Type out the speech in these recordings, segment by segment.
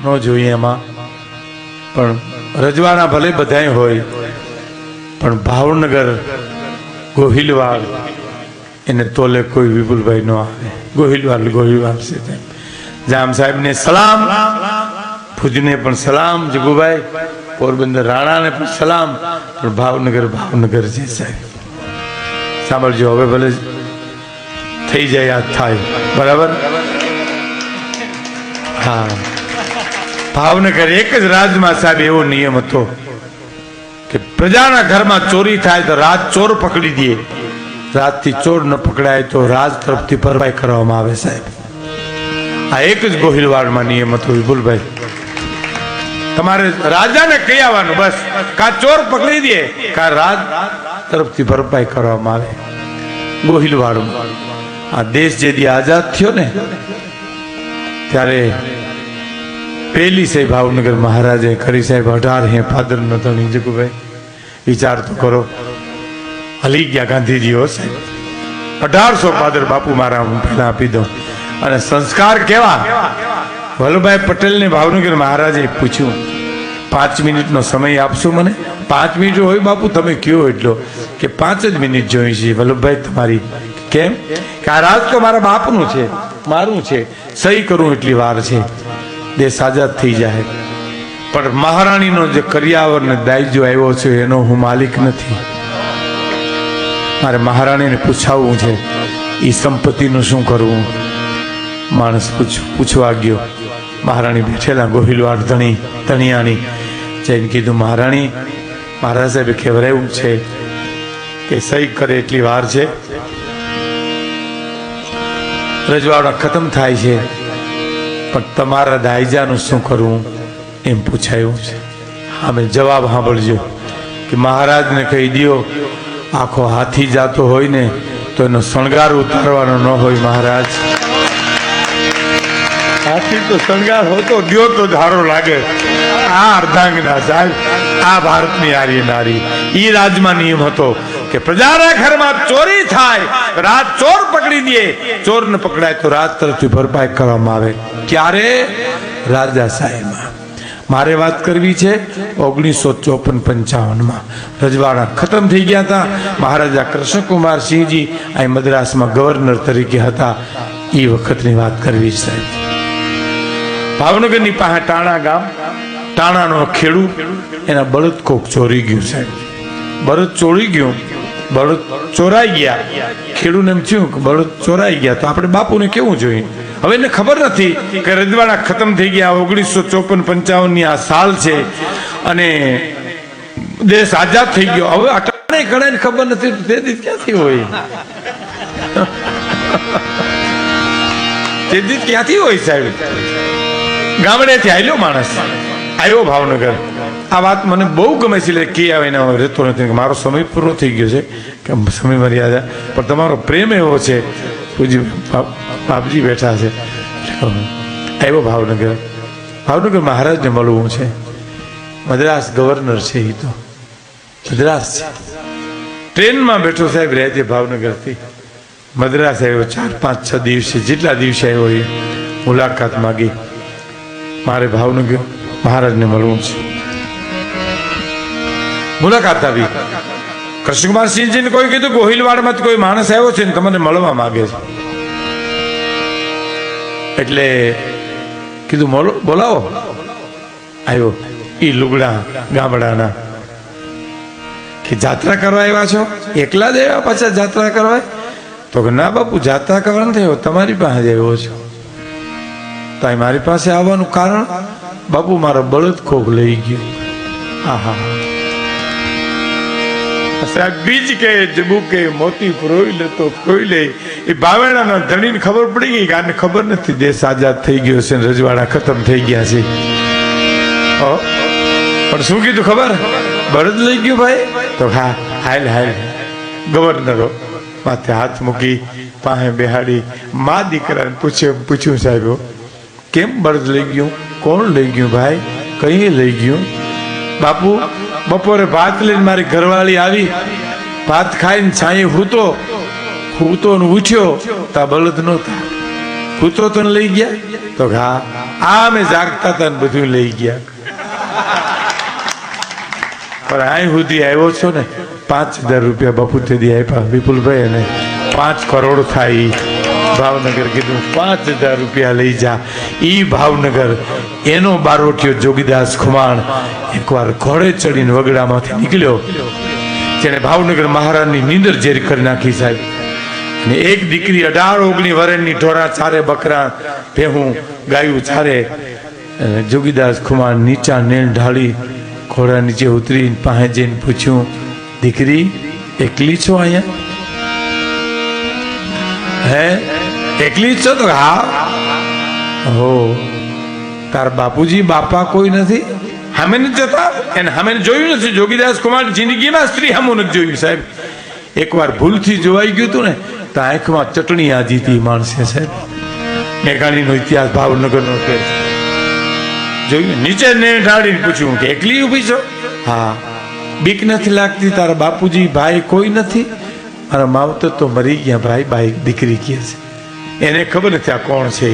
ન જોઈએ એમાં, પણ રજવાડા ભલે બધાય હોય, પણ ભાવનગર ગોહિલવાડ એને તોલે કોઈ વિપુલભાઈ ન આવે. ગોહિલવાડ છે. જામ સાહેબ ને સલામ, ભુજને પણ સલામ, જગુભાઈ પોરબંદર રાણાને પણ સલામ, પણ ભાવનગર છે સાહેબ. સાંભળજો, હવે ભલે થઈ જાય યાદ થાય, બરાબર? હા, ભાવનગર એક જ રાજમાં સાહેબ એવો નિયમ હતો કે પ્રજાના ઘરમાં ચોરી થાય તો રાજ ચોર પકડી દે, રાતથી ચોર ન પકડાય તો રાજ તરફથી ભરપાઈ કરવામાં આવે સાહેબ. આ એક જ ગોહિલવાડમાં નિયમ હતો વિપુલભાઈ. તમારે રાજાને કહી આવવાનું, બસ કા ચોર પકડી દે કા રાજ તરફથી ભરપાઈ કરવામાં આવે. ગોહિલવાડમાં આ દેશ જે દી આઝાદ થયો ને ત્યારે પેલી સાહેબ ભાવનગર મહારાજે કરી સાહેબ 18 ફાદર નો ધણી. જગુભાઈ વિચાર તો કરો, હલી ગયા ગાંધીજીઓ સાહેબ. 1800 ફાદર બાપુ મારા હું પહેલા આપી દઉં. અને સંસ્કાર કેવા! વલ્લભભાઈ પટેલને ભાવનગર મહારાજે પૂછ્યું, 5 મિનિટનો સમય આપશો મને? 5 મિનિટ હોય બાપુ, તમે કયો એટલો? કે 5 જ મિનિટ જોઈ છે. વલ્લભભાઈ તમારી? કેમ? કે આ રાજ તો મારા બાપનું છે, મારું છે, સહી કરું એટલી વાર છે, દેશ આઝાદ થઈ જાય. પણ મહારાણીનો જે કરિયાવર ને દાયજો આવ્યો છે એનો હું માલિક નથી. મારે મહારાણીને પૂછાવવું છે, એ સંપત્તિનું શું કરવું? માણસ પૂછવા ગયો. મહારાણી બેઠેલા ગોહિલવાડ ધણિયાણી જઈને કીધું, મહારાણી, મહારાજ સાહેબે કહેવરાયું છે કે સહી કરે એટલી વાર છે, રજવાડા ખતમ થાય છે, પણ તમારા દાયજાનું શું કરવું એમ પૂછાયું છે. અમે જવાબ સાંભળજો કે મહારાજને કહી દો, આખો હાથી જાતો હોય ને તો એનો શણગાર ઉતારવાનો ન હોય મહારાજ. હાથી તો શણગાર હોતો ગયો તો ધારો લાગે. આ અર્ધાંગના સાહેબ, આ ભારતની આર્ય નારી. ઈ રાજમાં નિયમ હતો કે પ્રજાના ઘરમાં ચોરી થાય, રાત ચોર પકડી દે, ચોર ને પકડાય તો રાત તરફથી ભરપાઈ કરવામાં આવે. ક્યારે? રાજા સાહેબમાં. મારે વાત કરવી છે 1954-55 રજવાડા ખતમ થઈ ગયા હતા. મહારાજા કૃષ્ણકુમાર સિંહજી અહીં મદ્રાસમાં ગવર્નર તરીકે હતા. એ વખતની વાત કરવી છે સાહેબ. ભાવનગરની પાસે ટાણા ગામ, ટાણાનો ખેડૂત, એના બળદ કોક ચોરી ગયું સાહેબ. બળદ ચોરી ગયું, બળદ ચોરાઈ ગયા. ખેડૂતને એમ થયું કે બળદ ચોરાઈ ગયા તો આપણે બાપુને કેવું જોઈએ. હવે એને ખબર નથી કે રજવાડા ખતમ થઈ ગયા. 1954-55 આ સાલ છે અને દેશ આઝાદ થઈ ગયો. હવે અટાણે ઘણા ખબર નથી, તે દિવસ ક્યાંથી હોય? તે દિવસ ક્યાંથી હોય સાહેબ? ગામડેથી આવેલો માણસ આવ્યો ભાવનગર. આ વાત મને બહુ ગમે છે, એટલે કે આવે ને રહેતો નથી. મારો સમય પૂરો થઈ ગયો છે કે સમય મર્યાદા, પણ તમારો પ્રેમ એવો છે. પૂજી બાપજી બેઠા છે. આવ્યો ભાવનગર મહારાજને મળવું છે. મદ્રાસ ગવર્નર છે, એ તો મદ્રાસ છે. ટ્રેનમાં બેઠો સાહેબ, રહે છે ભાવનગરથી મદ્રાસ આવ્યો. 4-5-6 દિવસે, જેટલા દિવસે આવ્યો એ મુલાકાત માગી. મારે ભાવનગર મહારાજને મળવું છે. મુલાકાત આવી. કૃષ્ણકુમાર સિંહજીને કોઈ કીધું ગોહિલવાડમાં કોઈ માણસ આવ્યો છે ને તમને મળવા માંગે છે. એટલે કીધું બોલાવો. આવ્યો. ઈ લુગડા ગામડાના. કે જાત્રા કરવા આવ્યા છો? એકલા જ આવ્યા પાછા જાત્રા કરવા? તો કે ના બાપુ, જાત્રા કરવા નથી આવ્યો, તમારી પાસે જ આવ્યો છો. તો મારી પાસે આવવાનું કારણ? બાપુ મારો બળદ કોક લઈ ગયો. આહા સાહેબ, બીજ કે જબુ કે મોતી રોઈ લે તો કોઈ લે. એ બાવેણાના ધણીને ખબર પડી ગઈ કે આને ખબર નથી દેશ આઝાદ થઈ ગયો છે, રજવાડા ખતમ થઈ ગયા છે. પણ શું કીધું ખબર? બળદ લઈ ગયું ભાઈ. તો હા, હાલ ગવર્નરો માથે હાથ મૂકી, પાસે બેહાડી, મા દીકરાને પૂછ્યું સાહેબ કેમ બળદ લઈ ગયું? કોણ લઈ ગયું ભાઈ? કઈ લઈ ગયું? બાપુ બપોરે ભાત લઈને મારી ઘરવાળી આવી, ભાત ખાઈને છાંયે હૂતો ને ઉઠ્યો તા બળદ નહોતા. કૂતરો તને લઈ ગયા? તો હા, આ અમે જાગતા હતા ને બધું લઈ ગયા. પણ અહીં સુધી આવ્યો છો ને, 5,000 રૂપિયા બાપુ તેથી આપ્યા વિપુલભાઈ, અને 5 કરોડ થાય. ભાવનગર કીધું 5,000 રૂપિયા લઈ જા. ઈ ભાવનગર એનો બારોટિયો જોગીદાસ ખુમાણ એકવાર ઘોડે ચડીને વગડામાંથી નીકળ્યો, જેને ભાવનગર મહારાજની નીંદર ઝેર કરી નાખી સાહેબ. અને એક દીકરી 18-19 વર્ષની ઢોરા ચારે, બકરા ભેહું ગાયું ચારે. જોગીદાસ ખુમાણ નીચા નેણ ઢાળી ઘોડા નીચે ઉતરી પાસે જઈને પૂછ્યું, દીકરી એકલી છો અહીંયા? હે, એકલી જ છો? તો હા. હો, તાર બાપુજી બાપા કોઈ નથી? અમે નથી જતા એને, અમે જોયું નથી. જોગીદાસ કુમાર જિંદગીમાં સ્ત્રી હમું નથી જોયું સાહેબ. એકવાર ભૂલથી જોવાઈ ગયું હતું ને, તો આંખમાં ચટણી આજી હતી માણસે સાહેબ. મેઘાણીનો ઇતિહાસ ભાવનગરનો છે, જોયું. નીચે ને ઢાળીને પૂછ્યું કે એકલી ઊભી છો? હા. બીક નથી લાગતી? તારા બાપુજી ભાઈ કોઈ નથી? મારા માવતર તો મરી ગયા ભાઈ. બાઈ દીકરી કહે છે, એને ખબર નથી આ કોણ છે.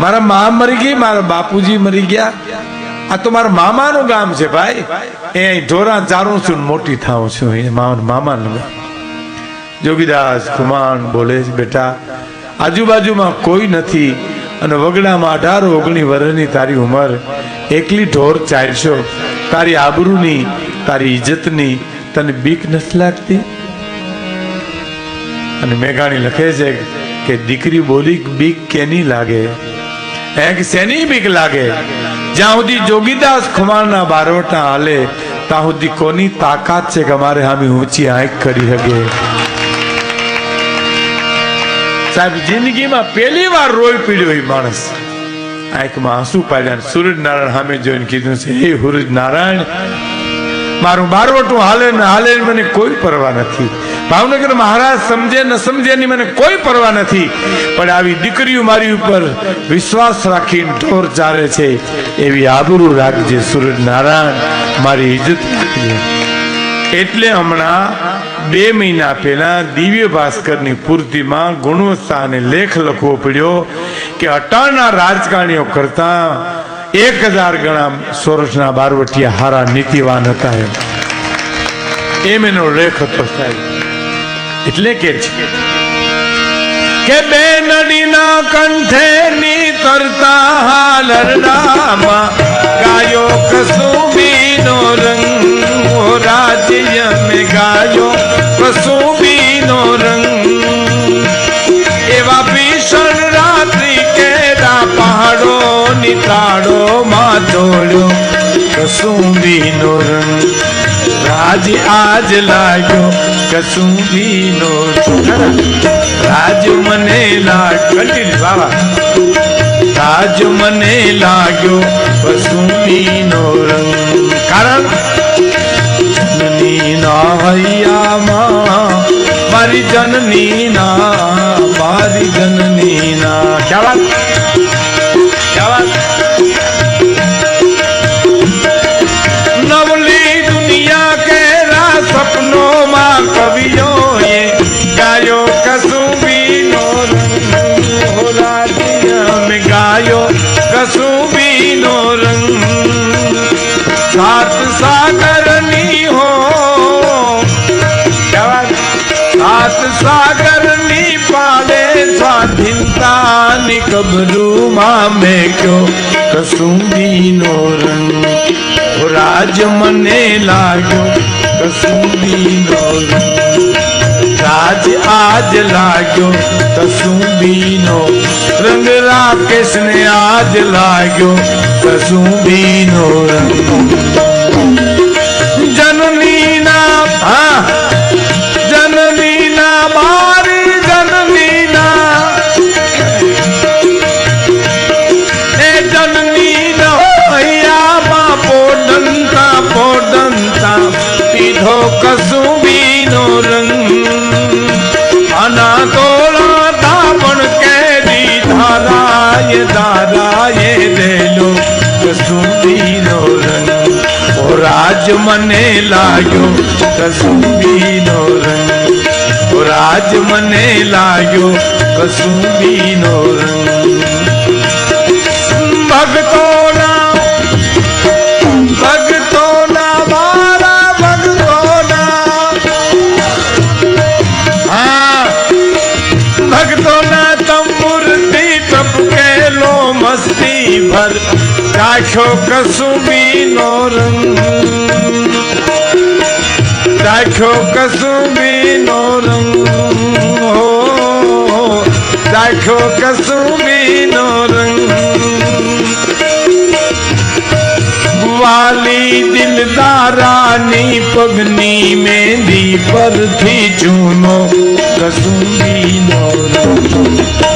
મારા મા મરી ગઈ, મારા બાપુજી મરી ગયા. આ તો મારા મામાનું ગામ છે ભાઈ. એ ઢોરા ચારું છું, મોટી થાઉં છું. એ મામાનું ગામ. જોગીદાસ ખુમાણ બોલે છે, બેટા આજુબાજુમાં કોઈ નથી, અને વગડામાં 18-19 વર્ષની તારી ઉંમર, એકલી ઢોર ચારશો, તારી આબરૂની, તારી ઇજ્જતની તને બીક નથી લાગતી? અને મેઘાણી લખે છે કે દીકરી બોલી, બીક કેની લાગે? શેની બીક લાગે? જ્યાં સુધી જોગીદાસ ખુમાણના બારવટા હાલે ત્યાં સુધી કોની તાકાત છે કે અમારે સામે ઊંચી આંખ કરી શકે? સાહેબ જિંદગીમાં પહેલી વાર રોઈ પીડ્યો એ માણસ, આંખમાં આંસુ પાડ્યા. સૂર્યનારાયણ સામે જોઈને કીધું છે, હે સૂર્યનારાયણ, મારું બારવટું હાલે ને હાલે, મને કોઈ પરવા નથી. ભાવનગર મહારાજ સમજે ન સમજે એની મને કોઈ પરવા નથી, પણ આવી દીકરીઓ મારી ઉપર વિશ્વાસ રાખીને ઢોર ચારે છે, એવી આબરૂ રાખજે સૂર્યનારાયણ, મારી ઇજ્જત રાખજે. એટલે હમણાં 2 મહિના પહેલા દિવ્ય ભાસ્કરની પૂર્તિમાં ગુણવત્તા અને લેખ લખવો પડ્યો કે અટાણના રાજકારણીઓ કરતા 1000 ગણા સોરઠના બારવટિયા હારા નીતિવાન હતા. એમ એનો લેખ હતો સાહેબ. એટલે કે છે કે બે નદીના કંઠે નીતરતા હાલરડામાં ગાયો કસુંબીનો રંગ, રાજ્ય મેં ગાયો કસુંબીનો રંગ. એવા ભીષણ રાત્રિ કેરા પહાડો નિતાડો માં દોડ્યો કસુંબીનો રંગ. રાજ આજ લાગ્યો કસુંબીનો રંગ. રાજ મને લાગ્યો બાબા, રાજ મને લાગ્યો કસુંબીનો રંગ. કારણ જનની ના હૈયામાં મારી જનની ના, મારી જનની ના. ક્યા વાત, ક્યા વાત. નવલી દુનિયા કેરા સપનોમાં કવિઓએ ગાયો કસુંબીનો રંગ. રાજ્ય મેં ગાયો કસુંબીનો રંગ. સાત સાગરની હો, સાત સાગરની પાલે સ્વાધીનતાની કબરૂમાં મેં કયો કસુંબીનો રંગ. રાજ મને લાગ્યો કસુંબીનો રંગ. રાજ આજ લાગ્યો કસુંબીનો રંગ. રાકેશને આજ લાગ્યો કસુંબીનો રંગ. જનની ના, હા જનની ના, મારી જનની ના, એ જનની ના હૈયામાં પોડંતા પોડંતા પીધો કસુંબીનો રંગ. આના તોળા પણ કેરી ધારાએ ધારાએ દેલો કસુંબીનો રંગ. રાજ મને લાગ્યો કસુંબીનો રંગ. રાજ મને લાગ્યો કસુંબીનો રંગ ભક્તોના મારા ભક્તોના હા ભક્તોના તંબુરથી ટપકેલો મસ્તી ભર રાખ્યો કસુંબીનો રંગ રાખ્યો કસુંબીનો રંગ હો રાખ્યો કસુંબીનો રંગ વાલી દિલદારાની પગની મેંદી પરથી ચૂનો કસુંબીનો રંગ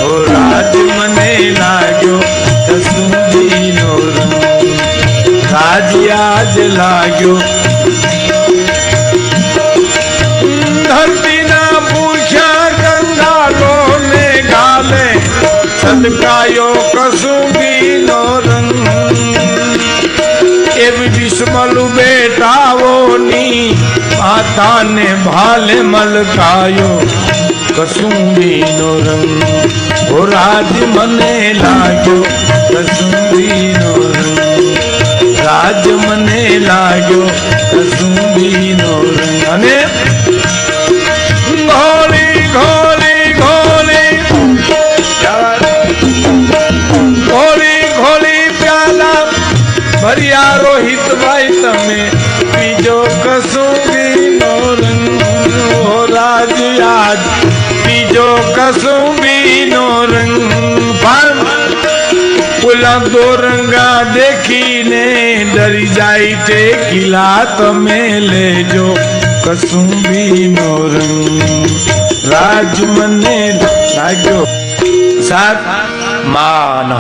ઓ રાજ મને લાગ્યો કસુંબીનો રંગ રાજ આજ લાગ્યો ધરતીના પૂછ્યા કંગાલો ને ગાલે સદકાયો કસુંબીનો રંગ એવી વિસ્મલ બેટાઓની માતાને ભાલે મલકાયો કસુંબીનો રંગ ઓ રાજ મને લાગ્યો કસુંબીનો રંગ રાજ મને લાગ્યો કસુંબીનો રંગ અને ઘોલી ઘોલી ઘોલી ઘોલી ઘોલી પ્યાલા ભર્યા રોહિતભાઈ તમે પીજો કસુંબીનો રંગ ઓ રાજ આજ પીજો કસુંબીનો રંગ ગુલાબ દો રંગા દેખીને ડરી જાય છે કિલ્લા તમે લેજો કસુંબીનો રંગ રાજ મને લાગ્યો સાહેબ માં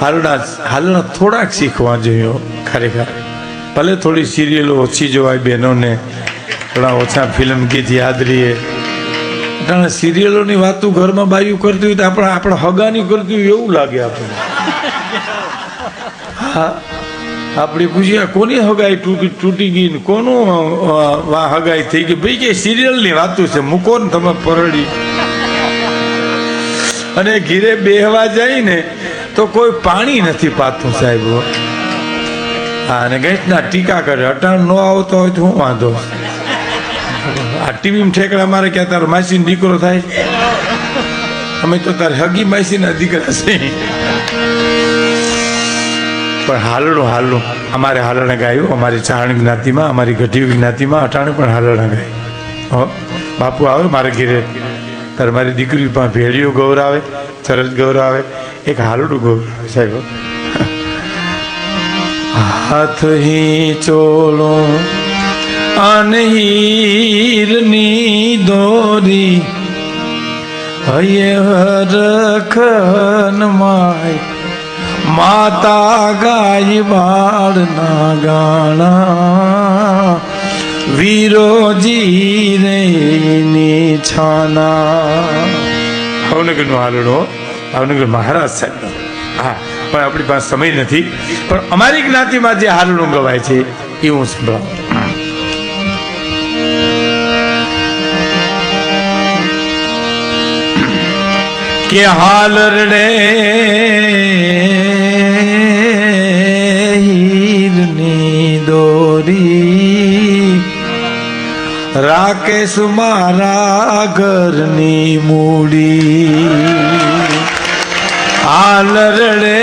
હાલના થોડાક શીખવા જોઈએ ખરેખર ભલે થોડી સિરિયલો ઓછી જોવાય બહેનોને થોડા ઓછા ફિલ્મ ગીત યાદ રહીએ કારણ સિરિયલોની વાતો ઘરમાં બાયું કરતી હોય તો આપણે હગાની કરતી હોય એવું લાગે આપણને હા આપણી પૂછ્યા કોની હગાઈ તૂટી ગઈ ને કોનું હગાઈ થઈ ગઈ ભાઈ કે સિરિયલની વાતો છે મૂકો ને તમે પરડી અને ઘીરે બેહવા જાય ને તો કોઈ પાણી નથી પાતું સાહેબ હા અને ગઈના ટીકા કરે અટાણ ન આવતો હોય તો હું વાંધો આ ટીવીમાં ઠેકડા મારે ક્યાં તારો માસીનો દીકરો થાય અમે તો તારે હગી માસીના દીકરા છે પણ હાલડું અમારે હાલડા ગાયું અમારી ચારણ જ્ઞાતિમાં અમારી ગઢી જ્ઞાતિમાં અટાણે પણ હાલડા ગાય બાપુ આવે મારે ઘેરે તારે મારી દીકરી પણ ભેળીઓ ગૌરાવે સરસ ગૌરાવે એક હાલડું ગૌરાવે સાહેબ હાથ હી ચોલો અનહીરની દોરી હૈયે રખન માય માતા ગાય બાળના ગાણા વીરોજી રે છાના ભાવનગરનો હાલડો ભાવનગર મહારાજ સાહેબ હા પણ આપણી પાસે સમય નથી પણ અમારી જ્ઞાતિમાં જે હાલડું ગવાય છે એ હું સંભળાવું કે હાલ રડે હીરની દોરી રાકેશ મારા ઘરની મૂડી હાલ રડે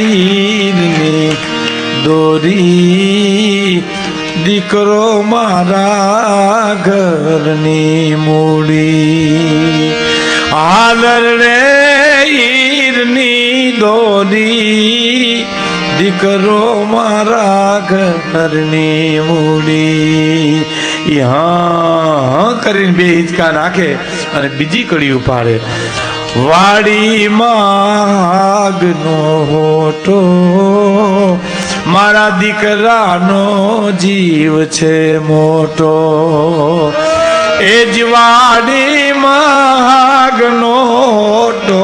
હીરની દોરી દીકરો મારા ઘરની મૂડી હાલ રે હીરની દોરી દીકરો મારા ઘરની મૂડી હા કરીને બે હિંચકા નાખે અને બીજી કડી ઉપાડે વાડીમાં આગનો હોટો મારા દીકરાનો જીવ છે મોટો એ જવાડીમાં આગનો હોટો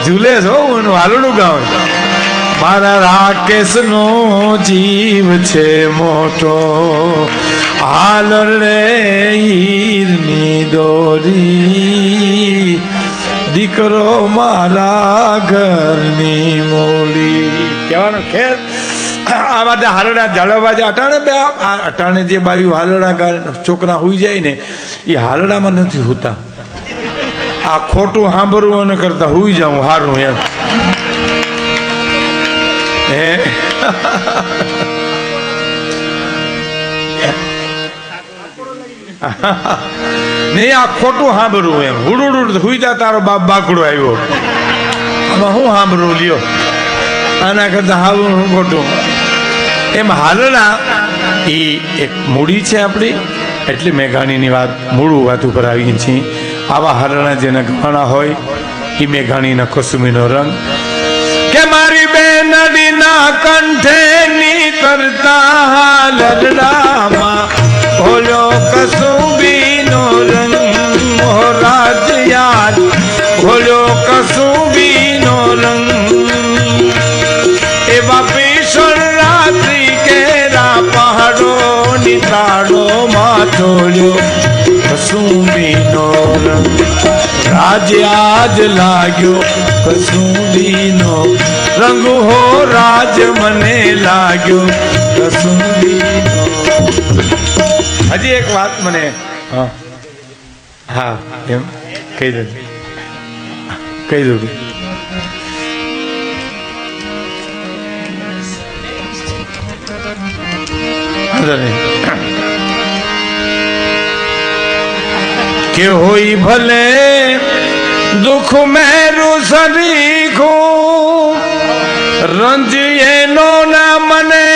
ઝૂલે છો હું હાલડું ગાઉં મારા રાકેશનો જીવ છે મોટો હાલ રે હીરની દોરી દીકરો મારા ઘરની મોલી કહેવાનો ખેર આ માટે હાલડા જાળવવા જે અટાણે જે બાયું હાલડા છોકરા હોઈ જાય ને એ હાલડામાં નથી હોતા આ ખોટું સાંભળવું અને કરતા હોઈ જાઉં હારું એમ હે નહીં આ ખોટું સાંભળવું એમ હુડુડ હુઈ જા તારો બાપ બાકડો આવ્યો આમાં હું સાંભળવું લ્યો આના કરતા હાવું હું ખોટું એમ હાલના એ એક મૂડી છે આપણી એટલે મેઘાણીની વાત મૂળું વાત ઉપર આવી છીએ આવા હાલના જેના ગવાણા હોય એ મેઘાણીના કુસુમીનો રંગ કે મારી બેનડીના કંઠે ની કરતા હાલડામાં ભોલો કસુંબીનો રંગ મોરાજ યાદ ભોલો કસુંબીનો રંગ એવા ભીષણ રાત્રિ કેરા પહાડો નિતાડો માં ચોળ્યો કસુંબીનો રંગ રાજ આજ લાગ્યો કસુંબીનો રંગ હો રાજ મને લાગ્યો કસુંબીનો હજી એક વાત મને હા હા એમ કહી દઉં કે હોઈ ભલે દુઃખ મેરું સરીખું રંજ એનો ના મને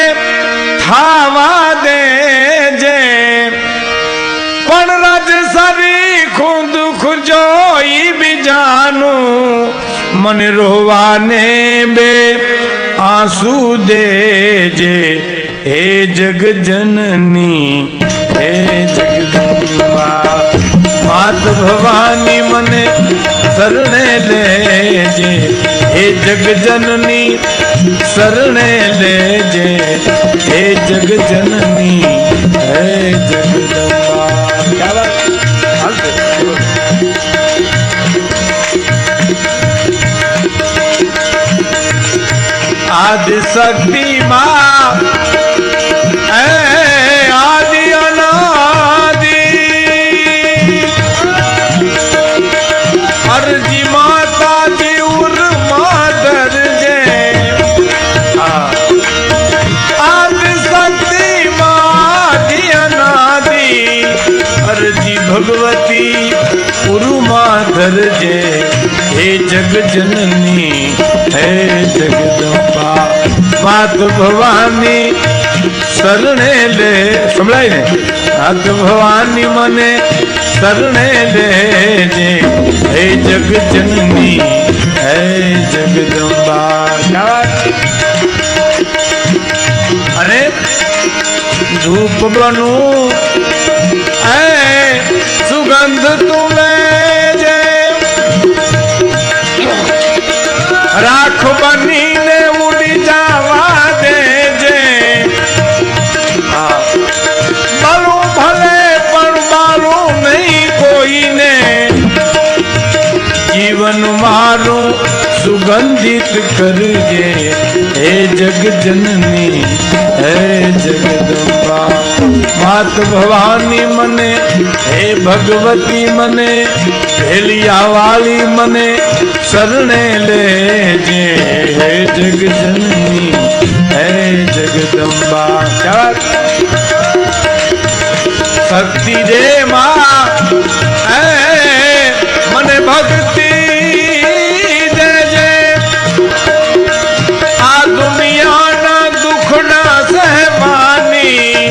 થાવા દેજે પણ રજ સરીખું દુઃખ જોઈ બીજાનું મને રોવાને બે આંસુ દેજે હે જગજનની હે જગદંબા માત ભવાની મને શરણે લેજે હે જગજનની શરણે લેજે હે જગજનની હે જગદંબા આદિ શક્તિ માં આદિ અનાદિ અરજી માતા જીવર માધર જે આદિ શક્તિ માં આદિ અનાદિ અરજી ભગવતી ઉરુમાધર જે હે જગજનની હે જગદંબા માત ભવાની શરણે લે સંભળાય ને માત ભવાની મને શરણે લેજે હે જગજનની હે જગદંબા અને ધૂપ બનું સુગંધ તું લેજે રાખ બનીને ઉડી જવા દેજે બાલું ભલે પણ બાલું નહીં કોઈને જીવન મારું સુગંધિત કરજે હે જગજનની હે જગદંબા માત ભવાની મને હે ભગવતી મને ભેલિયા વાલી મને શરણે લેજે હે જગજનની હે જગદંબા શક્તિ દે માં મને ભક્તિ દેજે આ દુનિયાના દુઃખના સહેવાની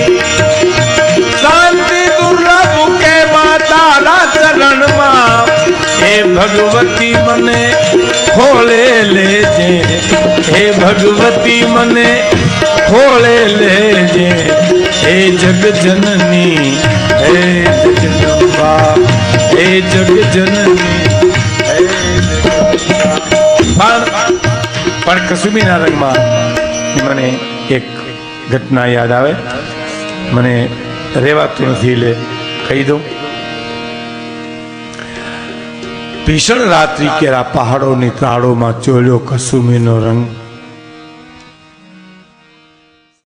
શાંતિ દુર્લભ કે માતાના ચરણમાં હે ભગવતી મને ખોળે લેજે હે ભગવતી મને ખોળે લેજે હે જગજનની હે જગદંબા હે જગજનની હે જગદંબા પણ કસુમીના રંગમાં મને એક ઘટના યાદ આવે મને રેવાતું નથી એટલે કહી દઉં. ભીષણ રાત્રિ કેરા પહાડોની ત્રાળોમાં ચોલ્યો કસુમીનો રંગ.